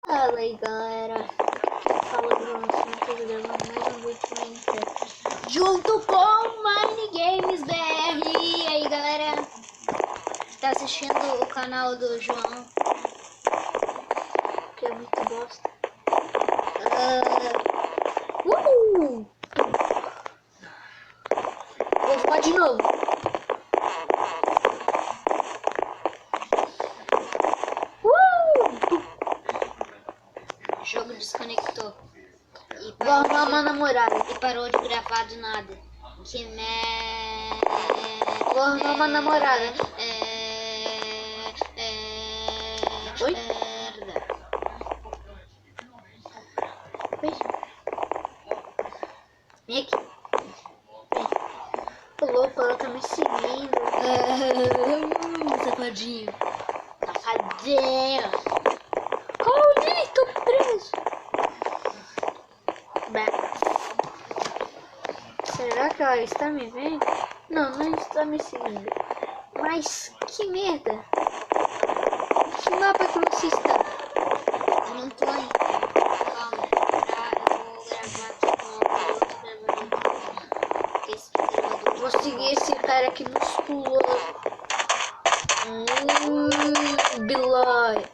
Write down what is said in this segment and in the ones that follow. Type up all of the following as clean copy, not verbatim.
Fala aí galera, fala do assunto gravando mais um vídeo de Minecraft junto com Mine Games BR. E aí galera, tá assistindo o canal do João, que é muito bosta. Vou jogar de novo. O jogo desconectou. Vou arrumar uma namorada. E parou de gravar do nada. Que Vou arrumar uma namorada. Oi? Merda. Oi? Vem aqui. Vem. Ô louco, ela tá me seguindo. Safadinho. Safadinho. Holy, tô preso. Bem. Será que ela está me vendo? Não, não está me seguindo. Mas que merda. Que mapa que você está? Eu não tô aí. Calma. Eu vou gravar com outro gravador. Esse gravador. Vou seguir esse cara aqui musculoso. Bilói.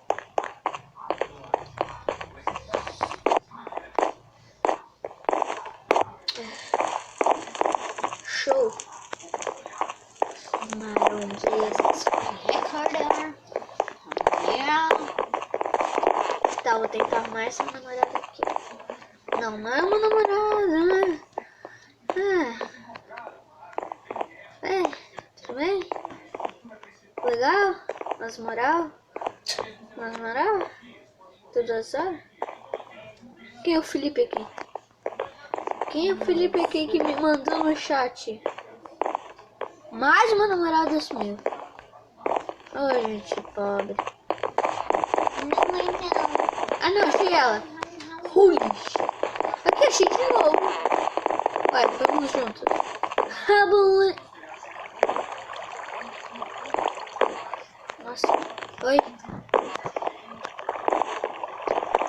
Show. Maroon Jesus. Recorder. Tá, vou tentar arrumar essa namorada aqui. Não, não é uma namorada. Tudo bem? Legal? Mas moral? Tudo só? Quem é o Felipe aqui? Quem é o Felipe aqui que me mandou no chat? Mais uma namorada sumiu. Ô, gente pobre. Ah, não, achei ela. Ui. Aqui, achei de novo. Vai, vamos juntos. Nossa. Oi.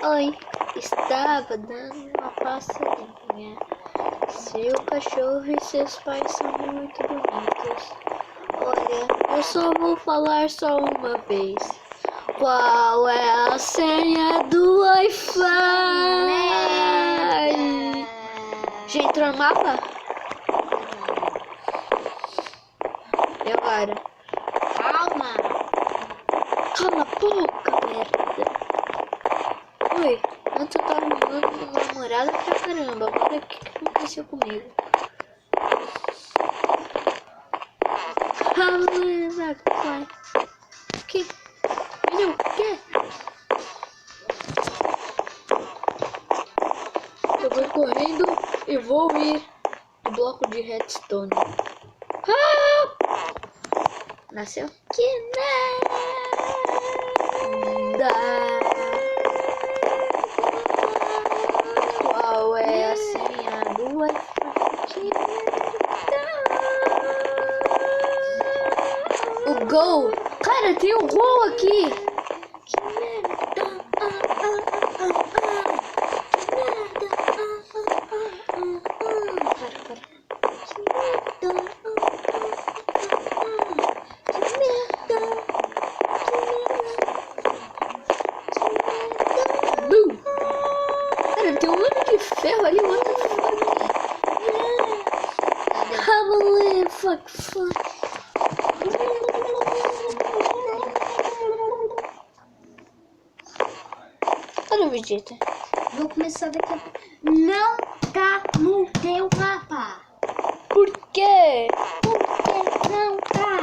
Oi. Estava dando uma passadinha. Seu cachorro e seus pais são muito bonitos. Olha, eu só vou falar só uma vez. Qual é a senha do Wi-Fi? Já entrou no mapa? E agora? Calma. Cala a boca, merda. Oi, antes eu tava arrumando uma namorada pra caramba. Agora o que aconteceu comigo? Vai. Que? O quê? Eu vou correndo e vou ir no bloco de redstone. Nasceu? Que nada. Qual é a senha do Wi-Fi? O gol! Cara, tem um gol aqui! Que merda! Cara, tem um monte de ferro ali, what the fuck? Fuck. Olha o Vegeta. Vou começar daqui a pouco. Não tá no teu mapa. Por quê? Porque não tá.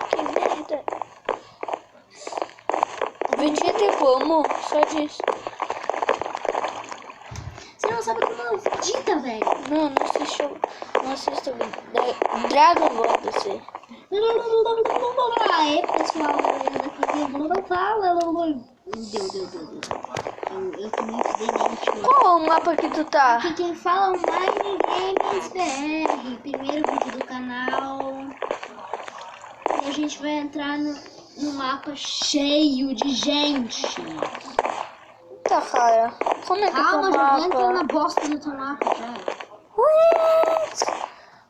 Que merda. Vegeta é como? Só disso. Você não sabe como é o Vegeta, velho. Não assisto Dragon Ball você. Aí, pessoal, eu fala. Eu tô muito demente. Qual o mapa que tu tá? Aqui quem fala é o Mine Games BR. Primeiro vídeo do canal. E a gente vai entrar no mapa cheio de gente. cara. Como é que Calma, é o já vou entrar mapa? na bosta do teu mapa já. What?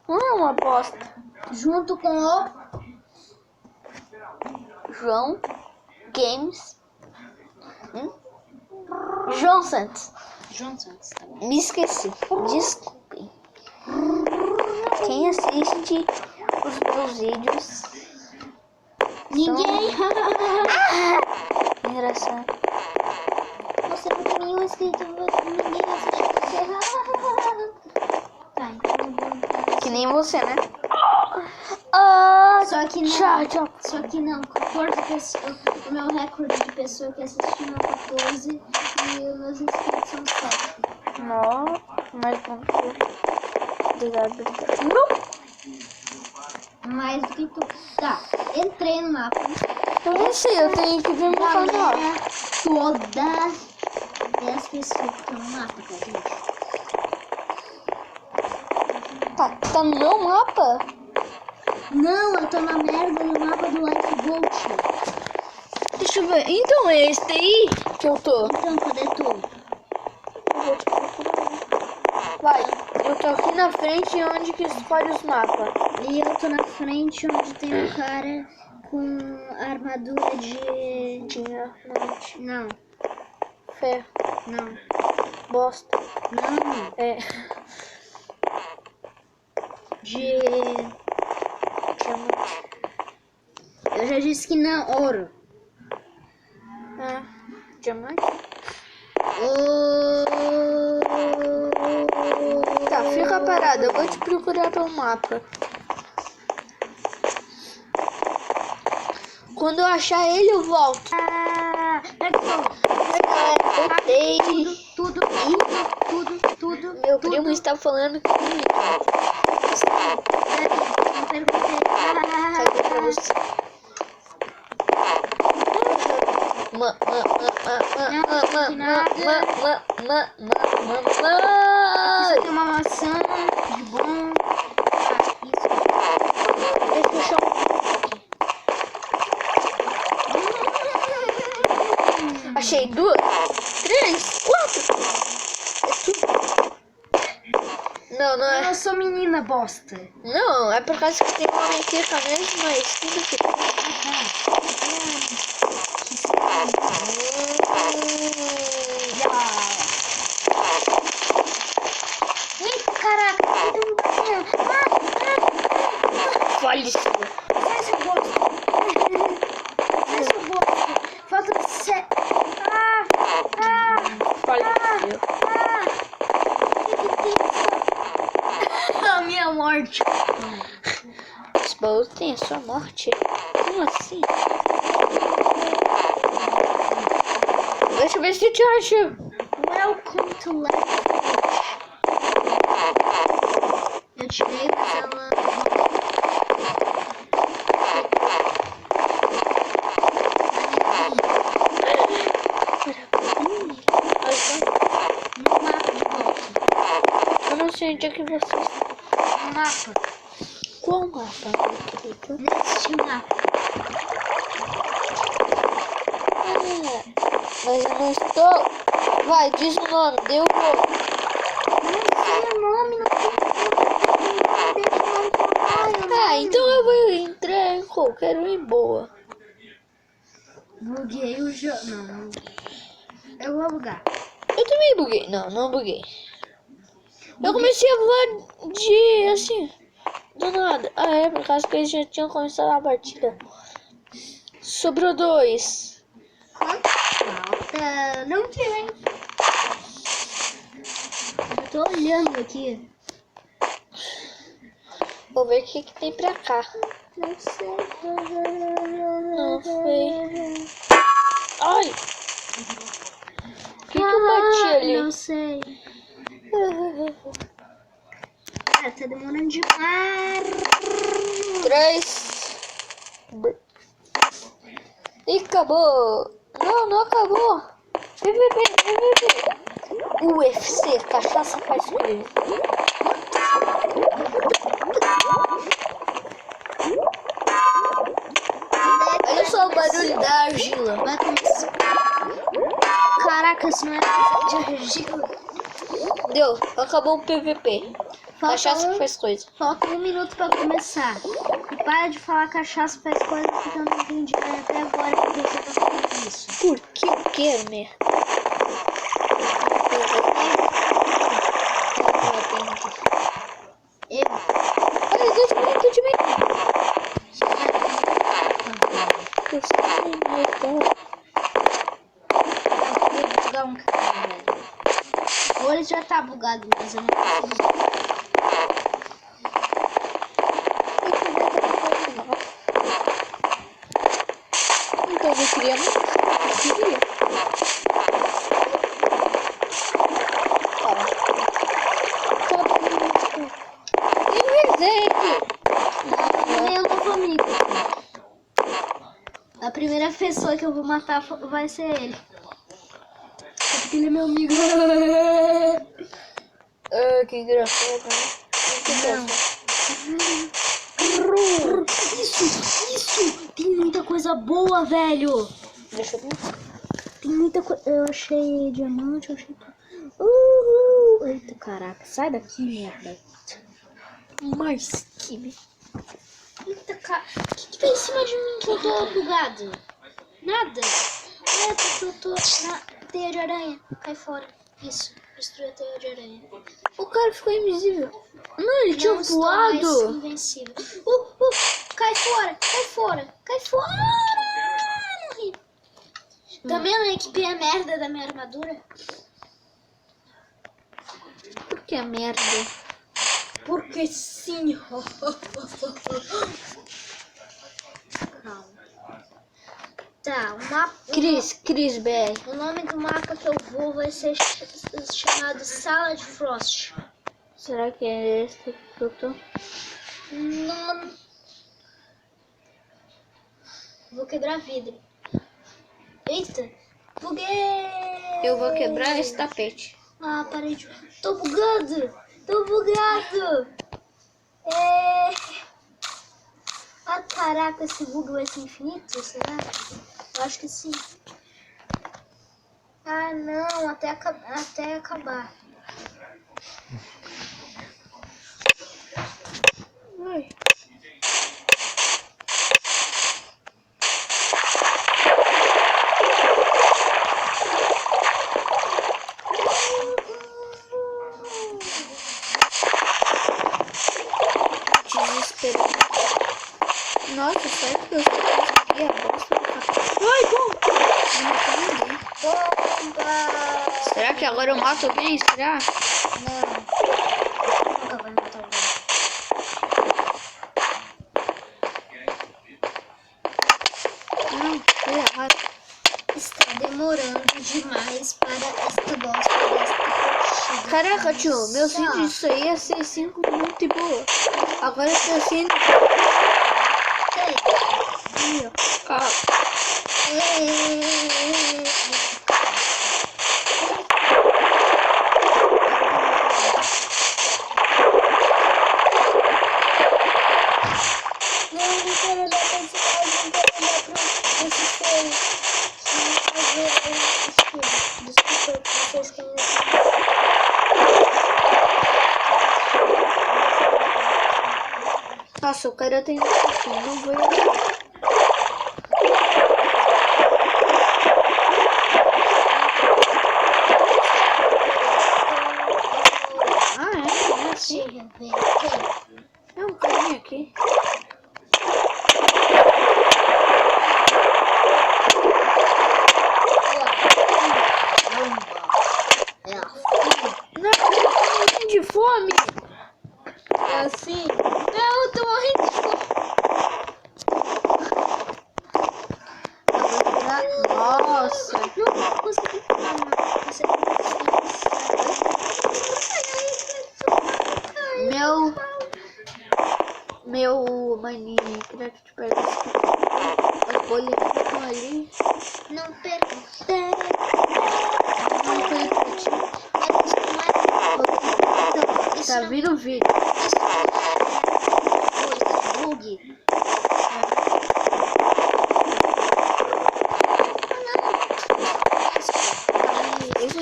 Não é uma bosta. Junto com o... João Games. João Santos. João Santos, tá bom. Me esqueci. Desculpem. Quem assiste os meus vídeos? Ninguém. Engraçado. Você não tem nenhum inscrito, ninguém assiste você. Tá, então eu vou entrar. Que nem você, né? Ah, Só que não. tchau. Só que não, 14 pessoas. O meu recorde de pessoa que assistiu é 14 e os meus inscritos são 7. Não, mas não. Obrigado. Não. Mais do que tu. Tá, entrei no mapa. Eu não sei, eu tenho que ver meu canal. Galera toda dessa pessoa que tá no mapa, tá, gente? Tá no meu mapa? Não, eu tô na merda no mapa do Lifeboat. Deixa eu ver. Então é esse aí que eu tô. Então, cadê tu? Eu vou te procurar. Vai, eu tô aqui na frente onde que escolhe os mapas. E eu tô na frente onde tem um cara com armadura de... Tinha, Não, ferro, não, bosta. não. É, De... diamante. Eu já disse que não, ouro. Diamante? Oh... Tá, fica parado, eu vou te procurar pelo mapa. Quando eu achar ele, eu volto. Voltei. Tudo. Meu primo está falando comigo. Cadê pra você? Isso aqui é uma maçã de bom. Deixa eu achar Achei 2, 3, 4. É tudo. Não é. Eu sou menina bosta. Não, é por causa que tem uma mentira mesmo, mas tudo que. Eita, caraca, Faleceu. sai seu bosta. Sai seu bosta. Falta 7. Faleceu. A minha morte. Os baús têm a sua morte? Como assim? Deixa eu ver se eu te acho. Welcome to life. Eu tirei, mas ela... No mapa de volta. Eu não sei onde é que você está. No mapa. Qual mapa, meu querido? Neste mapa. Mas eu não estou. Vai, diz o nome, deu o nome. Não sei o nome, não tem Então eu vou entrar em qualquer um e boa. Buguei o jogo. Não. Eu vou bugar. Eu também buguei. Não buguei. Eu comecei a voar de assim, do nada. É por causa que eles já tinham começado a partida. Sobrou 2. Quanto falta? Não tem. Eu tô olhando aqui. Vou ver o que tem pra cá. Não sei. Não sei. Ai! O que eu bati ali? Não sei. Cara, tá demorando demais. 3. E acabou. Não acabou. PVP. UFC, cachaça faz coisa. Olha só o barulho da argila. Vai começar. Caraca. Caraca, isso não é de argila. Deu, acabou o PVP. Cachaça faz coisa. Falta 1 minuto pra começar. E para de falar cachaça faz coisa porque eu não entendi até agora porque você tá falando isso. Por que eu quero, merda? Olha, 2 minutos de meio. Vou dar um cara, velho. Ou ele já tá bugado, mas eu não consigo. Então eu queria mais. Eu queria. Meu novo amigo. A primeira pessoa que eu vou matar vai ser ele. Porque ele é meu amigo. Ah, que engraçado, né? Não. Isso. Tem muita coisa boa, velho. Deixa eu ver. Tem muita coisa. Eu achei diamante, eu achei tudo. Eita, caraca. Sai daqui, merda. Mais que... Eita, cara. O que tá em cima de mim que eu tô bugado? Nada. É porque eu tô na teia de aranha. Cai fora. Isso. Destruir a teia de aranha. O cara ficou invisível. Não, ele tinha Não estou mais voado. invencível. Cai fora. Morri. Também não equipei a merda da minha armadura. Por que merda? Porque sim. Calma. Tá, o mapa. Cris BR. O nome do mapa que eu vou vai ser chamado Sala de Frost. Será que é esse que eu tô? Não. Vou quebrar vidro. Eita, buguei! Eu vou quebrar esse tapete. Ah, parei de... Tô bugado! É... Ah, caraca, esse bug vai ser infinito, será? Eu acho que sim. Ah, não, até acabar. Ai. Desesperado. Nossa, sério que eu consegui a bosta do café? Ai, bom! Não matou ninguém. Bomba! Será que agora eu mato alguém? Será? Não. Nunca vai matar alguém. Não, foi errado. Está demorando demais para esta bosta desta partida. Caraca, tio, meu vídeo disso aí ia ser 5 minutos e boa. Agora tá sendo... Aí, ó. Calma. Não quero dar pra esse cara, não quero dar pra esse feio. Desculpa, vocês querem... Nossa, o cara tem assim, não vou ir. Ah, é assim. É um carinha aqui. Não, eu tô morrendo de fome. É assim? Não, eu tô morrendo de fome. Nossa. Não vou conseguir falar. Meu Minecraft parece que as bolhas ficam ali. Não perco. Tá vindo o vídeo. Bug.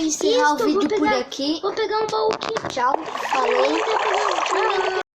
encerrar o Isto, vídeo vou por pegar- aqui. Vou pegar um baú aqui. Tchau, falou. Vou pegar um-